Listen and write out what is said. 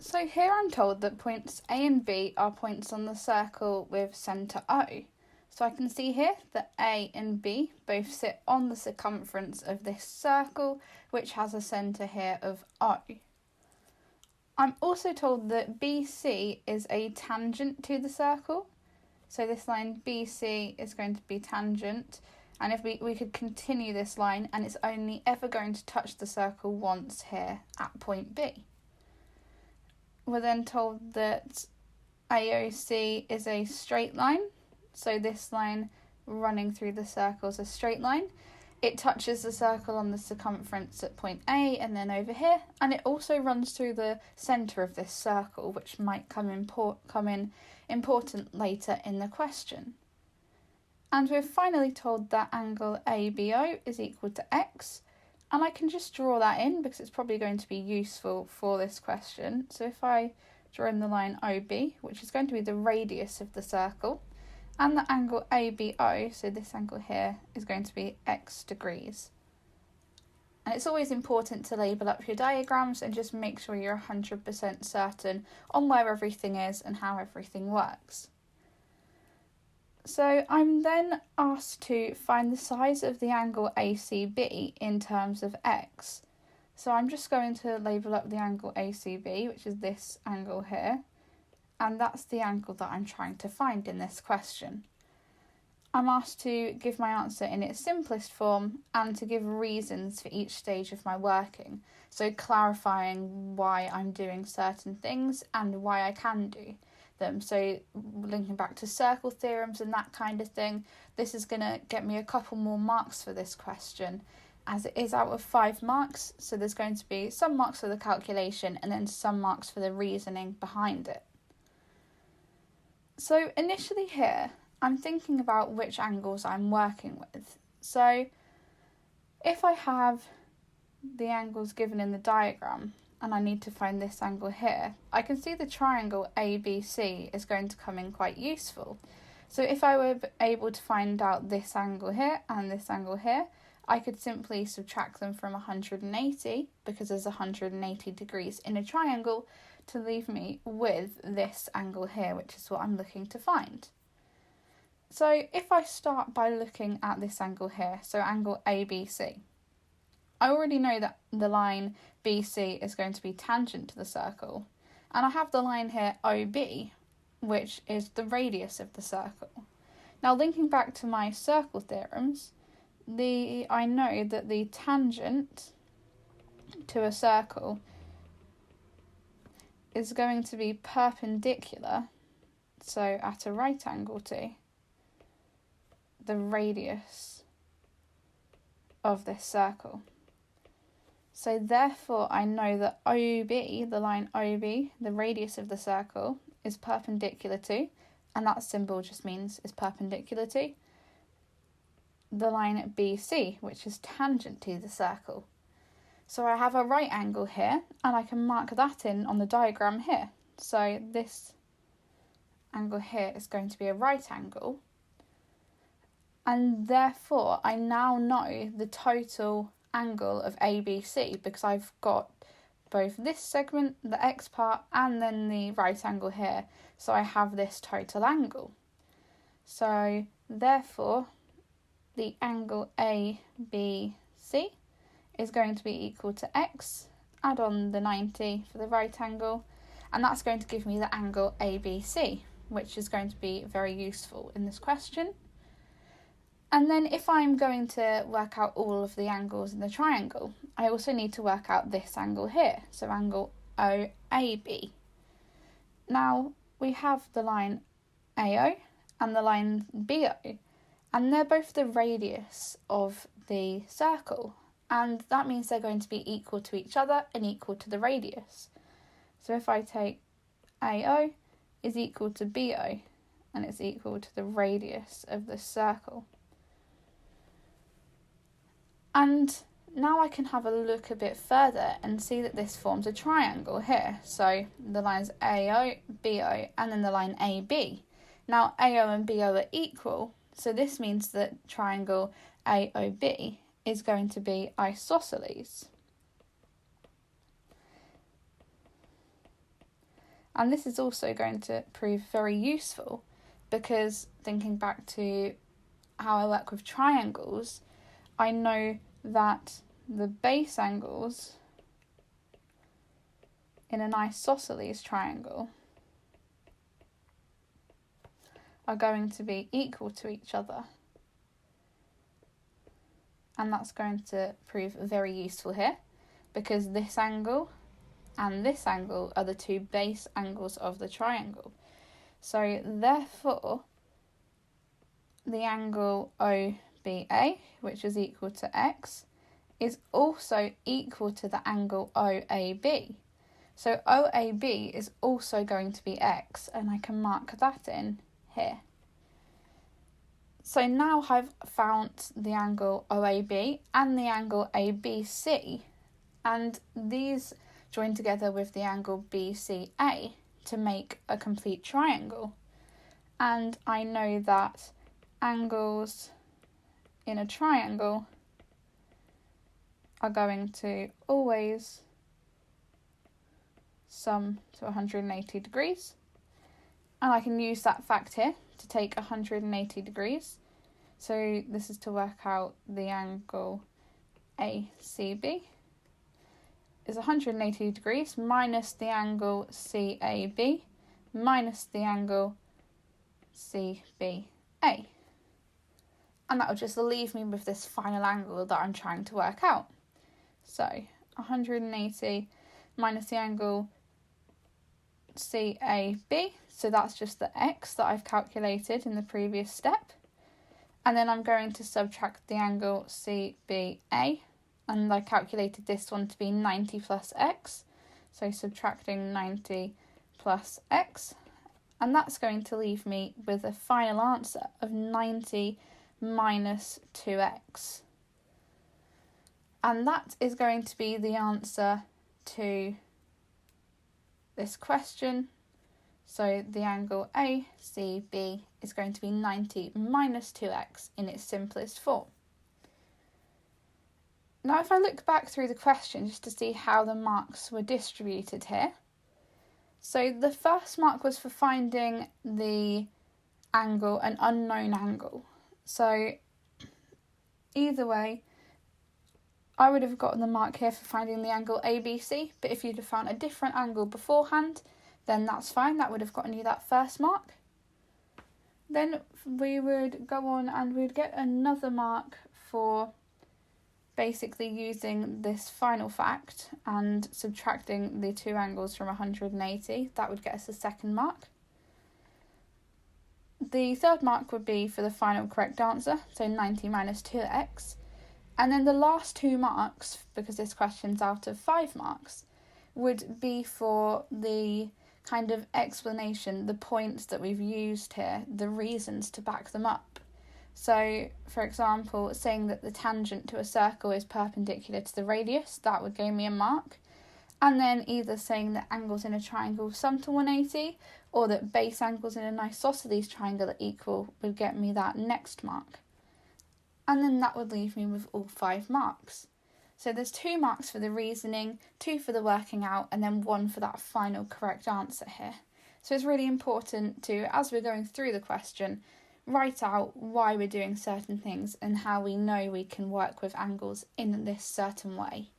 So here I'm told that points A and B are points on the circle with centre O. So I can see here that A and B both sit on the circumference of this circle, which has a centre here of O. I'm also told that BC is a tangent to the circle. So this line BC is going to be tangent. And if we could continue this line, and it's only ever going to touch the circle once here at point B. We're then told that AOC is a straight line. So this line running through the circle is a straight line. It touches the circle on the circumference at point A and then over here. And it also runs through the centre of this circle, which might come in important later in the question. And we're finally told that angle ABO is equal to x. And I can just draw that in because it's probably going to be useful for this question. So if I draw in the line OB, which is going to be the radius of the circle, and the angle ABO, so this angle here, is going to be x degrees. And it's always important to label up your diagrams and just make sure you're 100% certain on where everything is and how everything works. So I'm then asked to find the size of the angle ACB in terms of x. So I'm just going to label up the angle ACB, which is this angle here, and that's the angle that I'm trying to find in this question. I'm asked to give my answer in its simplest form and to give reasons for each stage of my working, so clarifying why I'm doing certain things and why I can do them. So linking back to circle theorems and that kind of thing, this is going to get me a couple more marks for this question, as it is out of 5 marks, so there's going to be some marks for the calculation and then some marks for the reasoning behind it. So initially here, I'm thinking about which angles I'm working with. So if I have the angles given in the diagram, and I need to find this angle here, I can see the triangle ABC is going to come in quite useful. So if I were able to find out this angle here and this angle here, I could simply subtract them from 180, because there's 180 degrees in a triangle, to leave me with this angle here, which is what I'm looking to find. So if I start by looking at this angle here, so angle ABC, I already know that the line BC is going to be tangent to the circle, and I have the line here OB, which is the radius of the circle. Now linking back to my circle theorems, I know that the tangent to a circle is going to be perpendicular, so at a right angle to the radius of this circle. So therefore I know that OB, the line OB, the radius of the circle, is perpendicular to, and that symbol just means is perpendicular to, the line BC, which is tangent to the circle. So I have a right angle here, and I can mark that in on the diagram here. So this angle here is going to be a right angle, and therefore I now know the total angle of ABC, because I've got both this segment, the X part, and then the right angle here. So I have this total angle. So therefore the angle ABC is going to be equal to X, add on the 90 for the right angle, and that's going to give me the angle ABC, which is going to be very useful in this question. And then if I'm going to work out all of the angles in the triangle, I also need to work out this angle here, so angle OAB. Now, we have the line AO and the line BO, and they're both the radius of the circle, and that means they're going to be equal to each other and equal to the radius. So if I take AO is equal to BO, and it's equal to the radius of the circle. And now I can have a look a bit further and see that this forms a triangle here. So the lines AO, BO, and then the line AB. Now AO and BO are equal, so this means that triangle AOB is going to be isosceles. And this is also going to prove very useful because thinking back to how I work with triangles, I know that the base angles in an isosceles triangle are going to be equal to each other. And that's going to prove very useful here because this angle and this angle are the two base angles of the triangle. So therefore, the angle OBA, which is equal to x, is also equal to the angle OAB. So OAB is also going to be x, and I can mark that in here. So now I've found the angle OAB and the angle ABC, and these join together with the angle BCA to make a complete triangle. And I know that angles in a triangle are going to always sum to 180 degrees. And I can use that fact here to take 180 degrees. So this is to work out the angle ACB is 180 degrees minus the angle CAB minus the angle CBA. And that will just leave me with this final angle that I'm trying to work out. So 180 minus the angle CAB, so that's just the x that I've calculated in the previous step. And then I'm going to subtract the angle CBA, and I calculated this one to be 90 plus x, so subtracting 90 plus x, and that's going to leave me with a final answer of 90 minus 2x. And that is going to be the answer to this question. So the angle ACB is going to be 90 minus 2x in its simplest form. Now if I look back through the question just to see how the marks were distributed here. So the first mark was for finding the angle, an unknown angle. So either way, I would have gotten the mark here for finding the angle ABC, but if you'd have found a different angle beforehand, then that's fine, that would have gotten you that first mark. Then we would go on and we'd get another mark for basically using this final fact and subtracting the two angles from 180. That would get us a second mark. The third mark would be for the final correct answer, so 90 minus 2x. And then the last 2 marks, because this question's out of 5 marks, would be for the kind of explanation, the points that we've used here, the reasons to back them up. So, for example, saying that the tangent to a circle is perpendicular to the radius, that would give me a mark. And then either saying that angles in a triangle sum to 180, or that base angles in an isosceles triangle are equal would get me that next mark. And then that would leave me with all 5 marks. So there's 2 marks for the reasoning, 2 for the working out, and then 1 for that final correct answer here. So it's really important to, as we're going through the question, write out why we're doing certain things and how we know we can work with angles in this certain way.